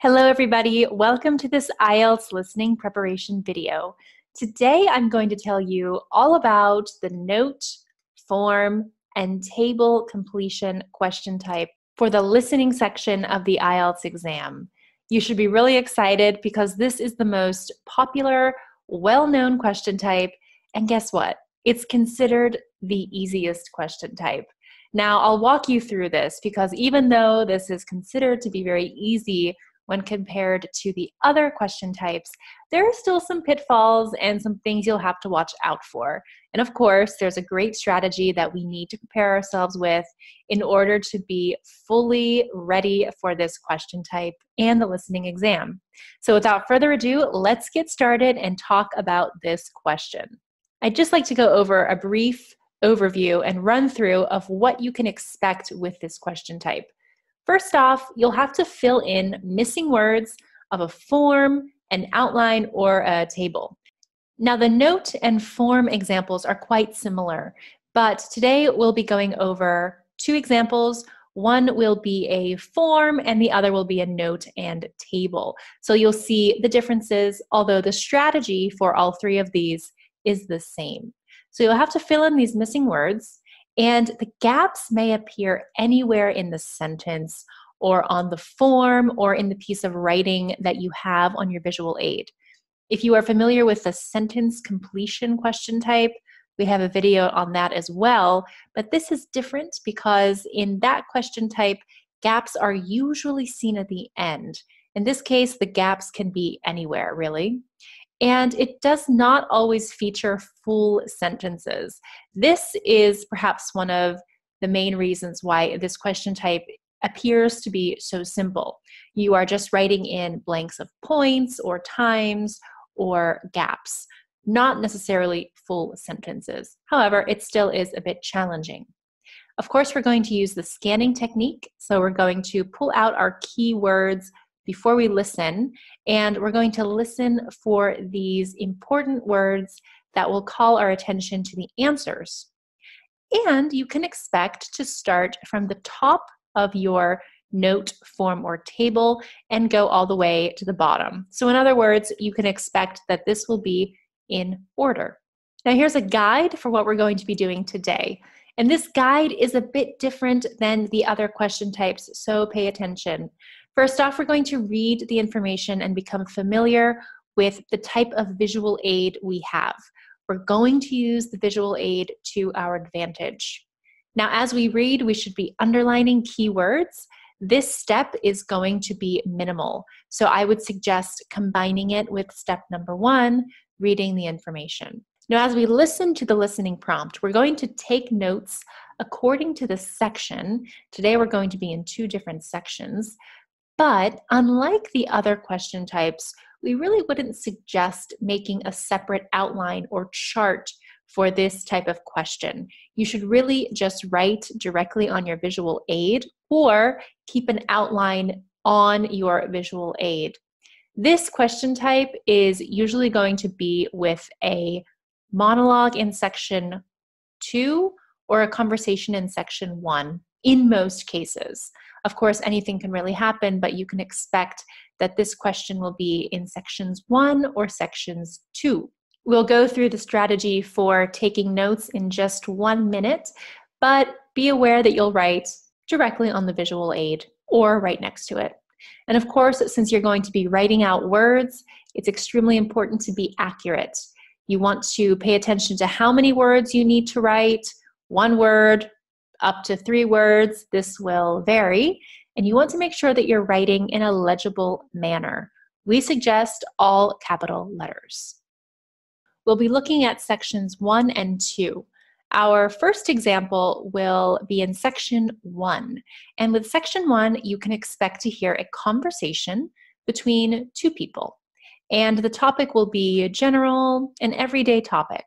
Hello everybody, welcome to this IELTS listening preparation video. Today I'm going to tell you all about the note, form, and table completion question type for the listening section of the IELTS exam. You should be really excited because this is the most popular, well-known question type, and guess what? It's considered the easiest question type. Now I'll walk you through this because even though this is considered to be very easy when compared to the other question types, there are still some pitfalls and some things you'll have to watch out for. And of course, there's a great strategy that we need to prepare ourselves with in order to be fully ready for this question type and the listening exam. So without further ado, let's get started and talk about this question. I'd just like to go over a brief overview and run through of what you can expect with this question type. First off, you'll have to fill in missing words of a form, an outline, or a table. Now, the note and form examples are quite similar, but today we'll be going over two examples. One will be a form and the other will be a note and table. So you'll see the differences, although the strategy for all three of these is the same. So you'll have to fill in these missing words, and the gaps may appear anywhere in the sentence or on the form or in the piece of writing that you have on your visual aid. If you are familiar with the sentence completion question type, we have a video on that as well, but this is different because in that question type, gaps are usually seen at the end. In this case, the gaps can be anywhere, really. And it does not always feature full sentences. This is perhaps one of the main reasons why this question type appears to be so simple. You are just writing in blanks of points or times or gaps, not necessarily full sentences. However, it still is a bit challenging. Of course, we're going to use the scanning technique. So we're going to pull out our keywords before we listen, and we're going to listen for these important words that will call our attention to the answers. And you can expect to start from the top of your note, form, or table and go all the way to the bottom. So in other words, you can expect that this will be in order. Now here's a guide for what we're going to be doing today. And this guide is a bit different than the other question types, so pay attention. First off, we're going to read the information and become familiar with the type of visual aid we have. We're going to use the visual aid to our advantage. Now, as we read, we should be underlining keywords. This step is going to be minimal. So I would suggest combining it with step number one, reading the information. Now, as we listen to the listening prompt, we're going to take notes according to the section. Today, we're going to be in two different sections. But unlike the other question types, we really wouldn't suggest making a separate outline or chart for this type of question. You should really just write directly on your visual aid or keep an outline on your visual aid. This question type is usually going to be with a monologue in section 2 or a conversation in section 1 in most cases. Of course, anything can really happen, but you can expect that this question will be in sections 1 or sections 2. We'll go through the strategy for taking notes in just 1 minute, but be aware that you'll write directly on the visual aid or right next to it. And of course, since you're going to be writing out words, it's extremely important to be accurate. You want to pay attention to how many words you need to write, 1 word, up to 3 words. This will vary. And you want to make sure that you're writing in a legible manner. We suggest all capital letters. We'll be looking at sections 1 and 2. Our first example will be in section 1. And with section 1, you can expect to hear a conversation between 2 people. And the topic will be a general and everyday topic.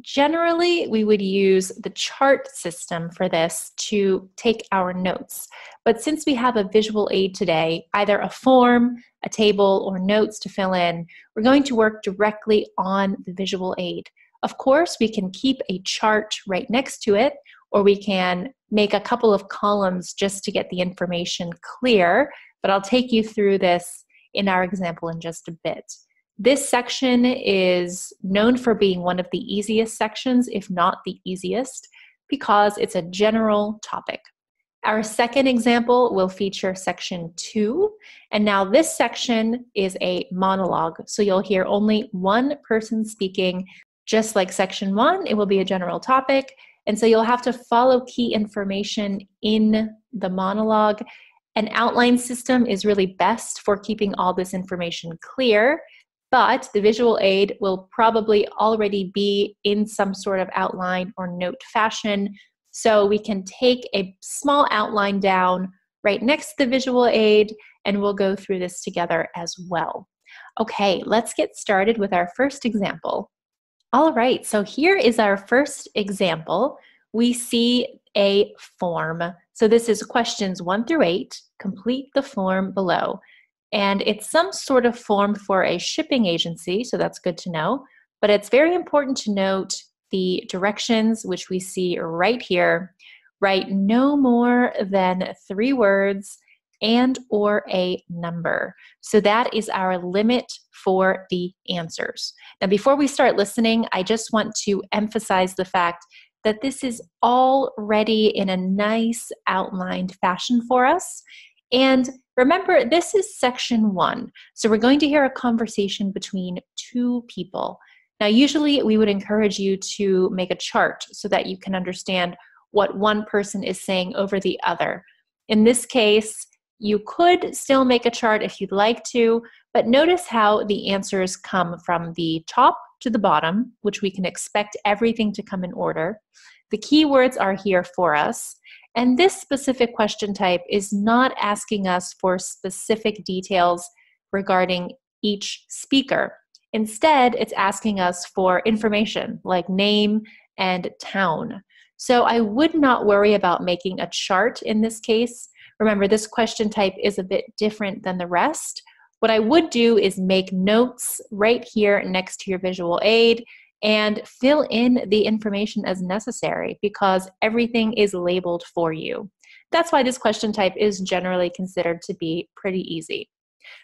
Generally, we would use the chart system for this to take our notes. But since we have a visual aid today, either a form, a table, or notes to fill in, we're going to work directly on the visual aid. Of course, we can keep a chart right next to it, or we can make a couple of columns just to get the information clear, but I'll take you through this in our example in just a bit. This section is known for being one of the easiest sections, if not the easiest, because it's a general topic. Our second example will feature section 2, and now this section is a monologue, so you'll hear only one person speaking. Just like section 1, it will be a general topic, and so you'll have to follow key information in the monologue. An outline system is really best for keeping all this information clear, but the visual aid will probably already be in some sort of outline or note fashion. So we can take a small outline down right next to the visual aid, and we'll go through this together as well. Okay, let's get started with our first example. All right, so here is our first example. We see a form. So this is questions 1 through 8. Complete the form below. And it's some sort of form for a shipping agency, so that's good to know. But it's very important to note the directions, which we see right here. Write no more than 3 words and or a number. So that is our limit for the answers. Now, before we start listening, I just want to emphasize the fact that this is already in a nice outlined fashion for us. And remember, this is section 1. So we're going to hear a conversation between 2 people. Now, usually we would encourage you to make a chart so that you can understand what one person is saying over the other. In this case, you could still make a chart if you'd like to, but notice how the answers come from the top to the bottom, which we can expect everything to come in order. The keywords are here for us, and this specific question type is not asking us for specific details regarding each speaker. Instead, it's asking us for information like name and town. So I would not worry about making a chart in this case. Remember, this question type is a bit different than the rest. What I would do is make notes right here next to your visual aid and fill in the information as necessary because everything is labeled for you. That's why this question type is generally considered to be pretty easy.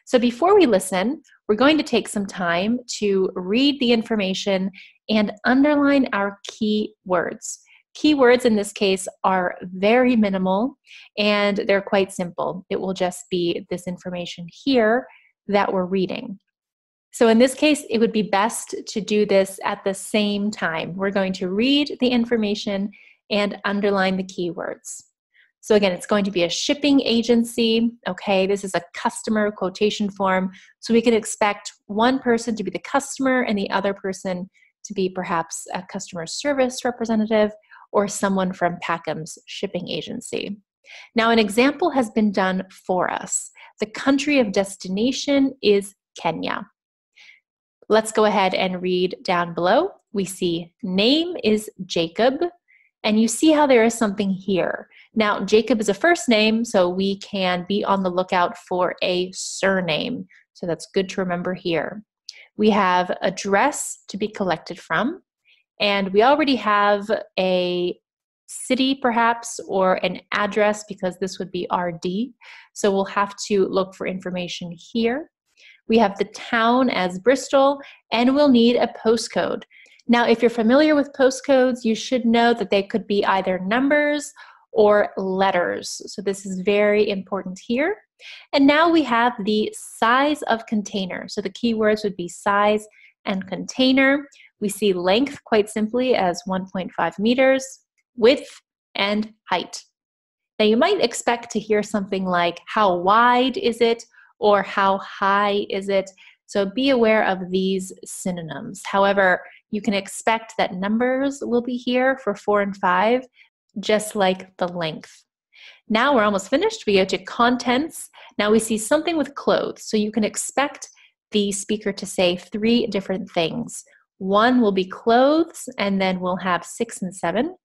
So before we listen, we're going to take some time to read the information and underline our key words. Keywords in this case are very minimal and they're quite simple. It will just be this information here that we're reading. So in this case, it would be best to do this at the same time. We're going to read the information and underline the keywords. So again, it's going to be a shipping agency. Okay, this is a customer quotation form. So we can expect one person to be the customer and the other person to be perhaps a customer service representative or someone from Packham's shipping agency. Now, an example has been done for us. The country of destination is Kenya. Let's go ahead and read down below. We see name is Jacob, and you see how there is something here. Now, Jacob is a first name, so we can be on the lookout for a surname. So that's good to remember here. We have address to be collected from, and we already have a city perhaps or an address because this would be RD. So we'll have to look for information here. We have the town as Bristol, and we'll need a postcode. Now, if you're familiar with postcodes, you should know that they could be either numbers or letters. So this is very important here. And now we have the size of container. So the keywords would be size and container. We see length quite simply as 1.5 meters, width and height. Now you might expect to hear something like how wide is it or how high is it? So be aware of these synonyms. However, you can expect that numbers will be here for 4 and 5, just like the length. Now we're almost finished. We go to contents. Now we see something with clothes. So you can expect the speaker to say 3 different things. 1 will be clothes, and then we'll have 6 and 7.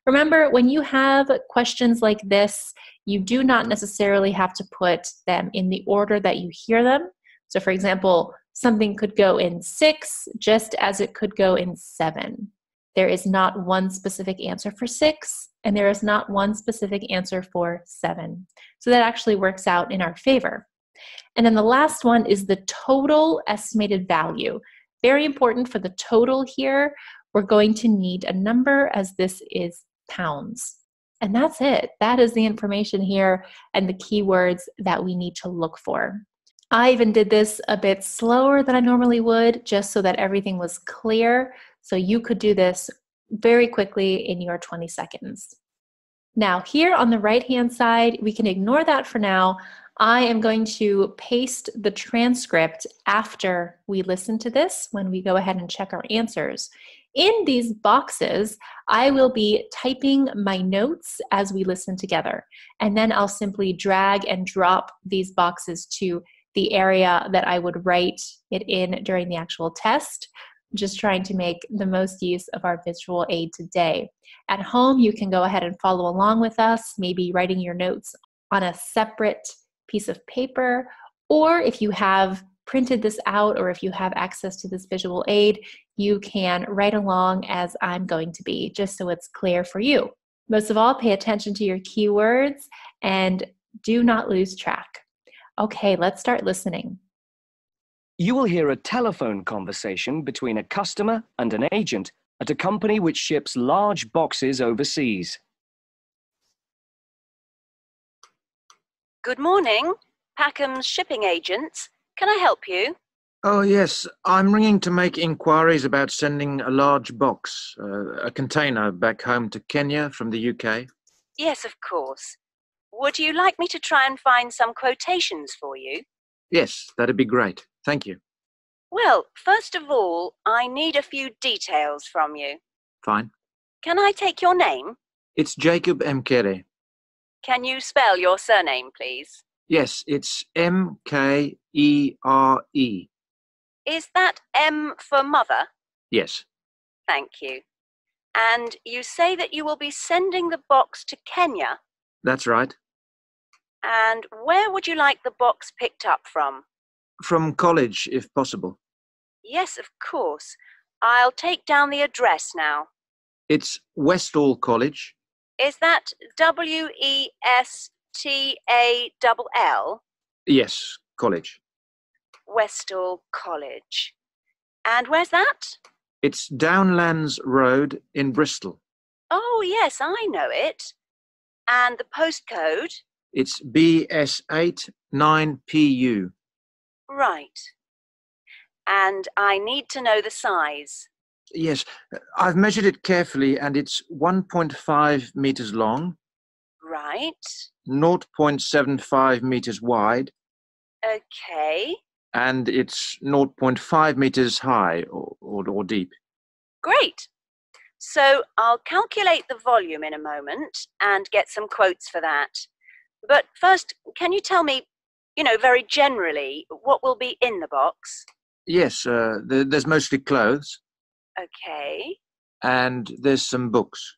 Remember, when you have questions like this, you do not necessarily have to put them in the order that you hear them. So for example, something could go in 6 just as it could go in 7. There is not one specific answer for 6, and there is not one specific answer for 7. So that actually works out in our favor. And then the last one is the total estimated value. Very important for the total here. We're going to need a number, as this is pounds. And that's it. That is the information here and the keywords that we need to look for. I even did this a bit slower than I normally would, just so that everything was clear. So you could do this very quickly in your 20 seconds. Now here on the right-hand side, we can ignore that for now. I am going to paste the transcript after we listen to this when we go ahead and check our answers. In these boxes, I will be typing my notes as we listen together, and then I'll simply drag and drop these boxes to the area that I would write it in during the actual test. Just trying to make the most use of our visual aid today. At home, you can go ahead and follow along with us, maybe writing your notes on a separate piece of paper, or if you have printed this out or if you have access to this visual aid, you can write along as I'm going to be, just so it's clear for you. Most of all, pay attention to your keywords and do not lose track. Okay, let's start listening. You will hear a telephone conversation between a customer and an agent at a company which ships large boxes overseas. Good morning, Packham's shipping agents. Can I help you? Oh, yes. I'm ringing to make inquiries about sending a large box, a container, back home to Kenya from the UK. Yes, of course. Would you like me to try and find some quotations for you? Yes, that'd be great. Thank you. Well, first of all, I need a few details from you. Fine. Can I take your name? It's Jacob Mkere. Can you spell your surname, please? Yes, it's Mkere. Is that M for mother? Yes. Thank you. And you say that you will be sending the box to Kenya? That's right. And where would you like the box picked up from? From college, if possible. Yes, of course. I'll take down the address now. It's Westall College. Is that Westall? Yes, college. Westall College. And where's that? It's Downlands Road in Bristol. Oh, yes, I know it. And the postcode? It's BS8 9PU. Right. And I need to know the size. Yes, I've measured it carefully and it's 1.5 meters long. Right. 0.75 meters wide. Okay. And it's 0.5 meters high or deep. Great. So I'll calculate the volume in a moment and get some quotes for that. But first, can you tell me, very generally, what will be in the box? Yes, there's mostly clothes. Okay. And there's some books.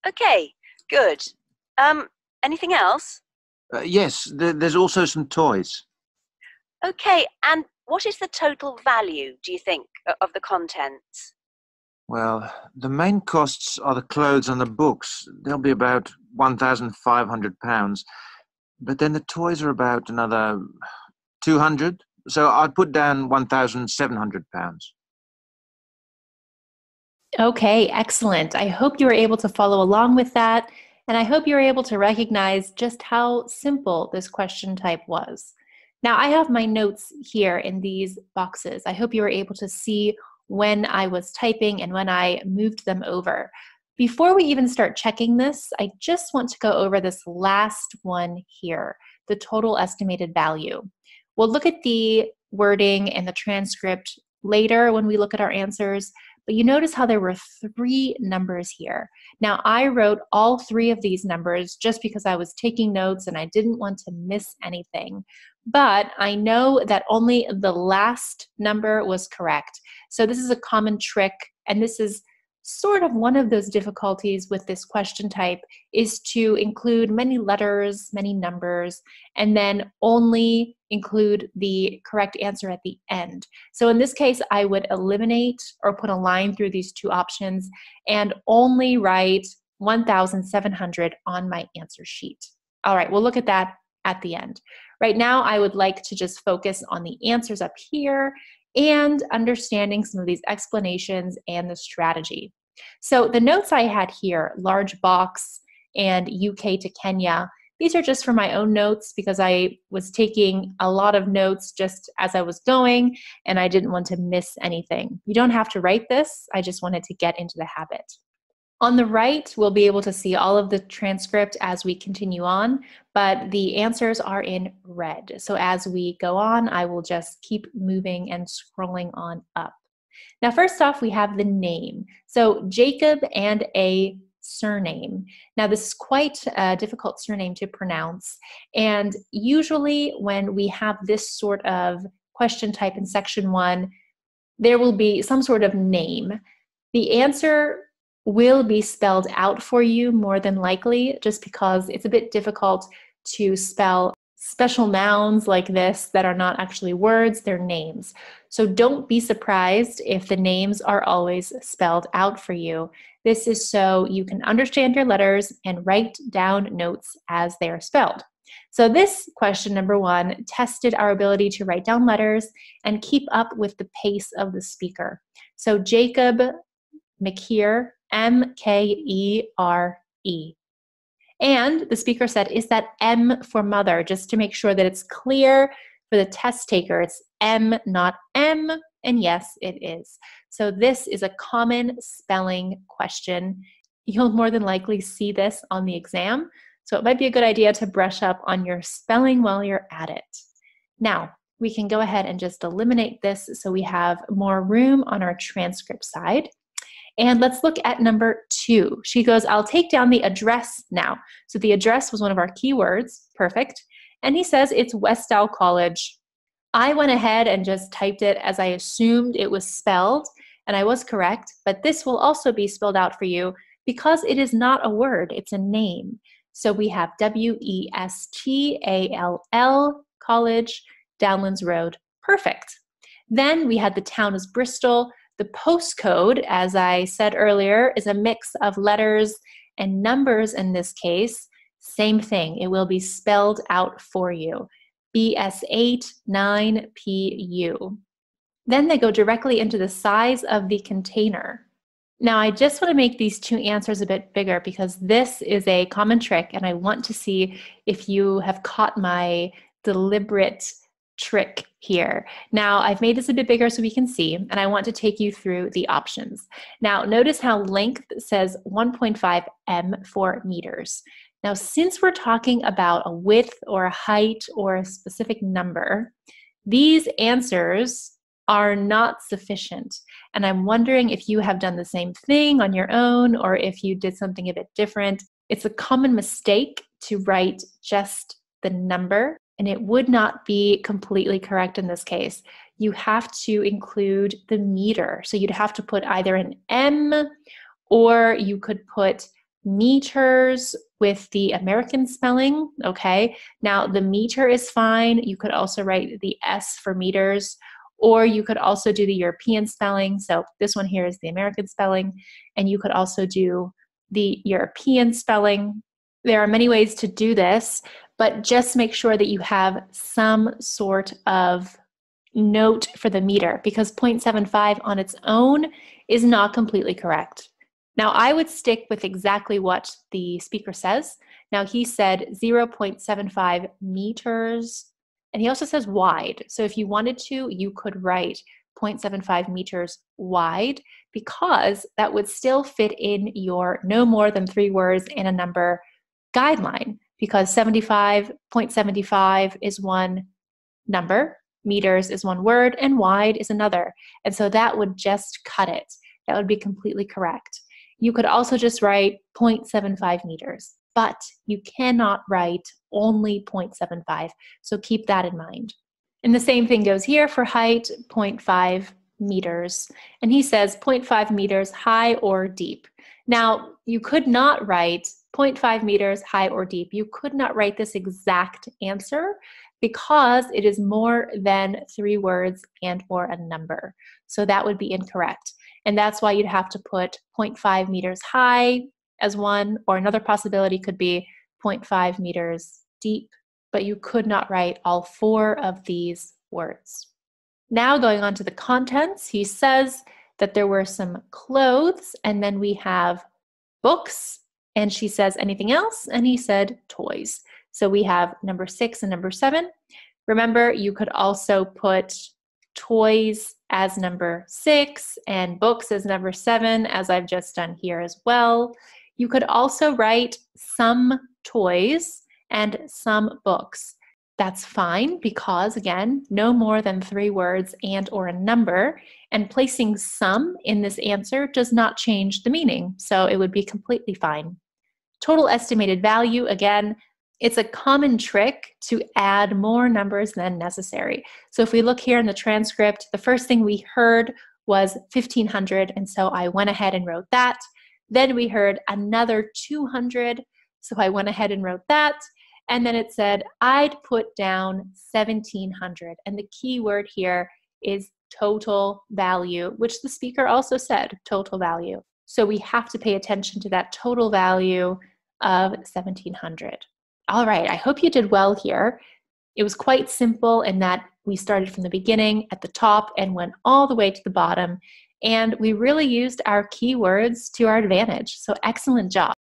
Okay, good. Anything else? Yes, there's also some toys. Okay, and what is the total value, do you think, of the contents? Well, the main costs are the clothes and the books. They'll be about £1,500. But then the toys are about another 200. So I'd put down £1,700. Okay, excellent. I hope you were able to follow along with that, and I hope you were able to recognize just how simple this question type was. Now, I have my notes here in these boxes. I hope you were able to see when I was typing and when I moved them over. Before we even start checking this, I just want to go over this last one here, the total estimated value. We'll look at the wording and the transcript later when we look at our answers, but you notice how there were 3 numbers here. Now, I wrote all 3 of these numbers just because I was taking notes and I didn't want to miss anything. But I know that only the last number was correct. So this is a common trick, and this is sort of one of those difficulties with this question type, is to include many letters, many numbers, and then only include the correct answer at the end. So in this case, I would eliminate or put a line through these 2 options and only write 1,700 on my answer sheet. All right, we'll look at that at the end. Right now, I would like to just focus on the answers up here and understanding some of these explanations and the strategy. So the notes I had here, large box and UK to Kenya, these are just for my own notes because I was taking a lot of notes just as I was going and I didn't want to miss anything. You don't have to write this. I just wanted to get into the habit. On the right, we'll be able to see all of the transcript as we continue on, but the answers are in red. So as we go on, I will just keep moving and scrolling on up. Now, first off, we have the name. So Jacob and a surname. Now, this is quite a difficult surname to pronounce. And usually when we have this sort of question type in section 1, there will be some sort of name. The answer will be spelled out for you more than likely, just because it's a bit difficult to spell special nouns like this that are not actually words, they're names. So don't be surprised if the names are always spelled out for you. This is so you can understand your letters and write down notes as they are spelled. So this question, number 1, tested our ability to write down letters and keep up with the pace of the speaker. So Jacob Mkere, Mkere. And the speaker said, is that M for mother? Just to make sure that it's clear for the test taker, it's M, not M. And yes, it is. So this is a common spelling question. You'll more than likely see this on the exam. So it might be a good idea to brush up on your spelling while you're at it. Now, we can go ahead and just eliminate this so we have more room on our transcript side. And let's look at number 2. She goes, I'll take down the address now. So the address was one of our keywords. Perfect. And he says it's Westall College. I went ahead and just typed it as I assumed it was spelled, and I was correct, but this will also be spelled out for you because it is not a word, it's a name. So we have Westall College, Downlands Road. Perfect. Then we had the town as Bristol. The postcode, as I said earlier, is a mix of letters and numbers in this case. Same thing, it will be spelled out for you. BS89PU. Then they go directly into the size of the container. Now, I just want to make these 2 answers a bit bigger because this is a common trick, and I want to see if you have caught my deliberate trick here. Now, I've made this a bit bigger so we can see, and I want to take you through the options. Now, notice how length says 1.5 m for meters. Now, since we're talking about a width or a height or a specific number, these answers are not sufficient. And I'm wondering if you have done the same thing on your own or if you did something a bit different. It's a common mistake to write just the number, and it would not be completely correct in this case. You have to include the meter. So you'd have to put either an M, or you could put meters with the American spelling, okay? Now the meter is fine. You could also write the S for meters, or you could also do the European spelling. So this one here is the American spelling, and you could also do the European spelling. There are many ways to do this, but just make sure that you have some sort of note for the meter, because 0.75 on its own is not completely correct. Now, I would stick with exactly what the speaker says. Now, he said 0.75 meters, and he also says wide. So if you wanted to, you could write 0.75 meters wide, because that would still fit in your no more than 3 words and a number guideline, because 0.75 is one number, meters is one word, and wide is another. And so that would just cut it. That would be completely correct. You could also just write 0.75 meters, but you cannot write only 0.75. So keep that in mind. And the same thing goes here for height, 0.5 meters. And he says 0.5 meters high or deep. Now, you could not write 0.5 meters high or deep. You could not write this exact answer because it is more than 3 words and or a number. So that would be incorrect. And that's why you'd have to put 0.5 meters high as one, or another possibility could be 0.5 meters deep. but you could not write all 4 of these words. Now going on to the contents, he says that there were some clothes, and then we have books, and she says anything else, and he said toys. So we have number 6 and number 7. Remember, you could also put toys as number 6 and books as number 7, as I've just done here as well. You could also write some toys and some books. That's fine because, again, no more than 3 words and or a number, and placing some in this answer does not change the meaning, so it would be completely fine. Total estimated value, again, it's a common trick to add more numbers than necessary. So if we look here in the transcript, the first thing we heard was 1,500, and so I went ahead and wrote that. Then we heard another 200, so I went ahead and wrote that. And then it said, I'd put down 1,700. And the key word here is total value, which the speaker also said, total value. So we have to pay attention to that total value of 1,700. All right, I hope you did well here. It was quite simple in that we started from the beginning at the top and went all the way to the bottom. And we really used our keywords to our advantage. So excellent job.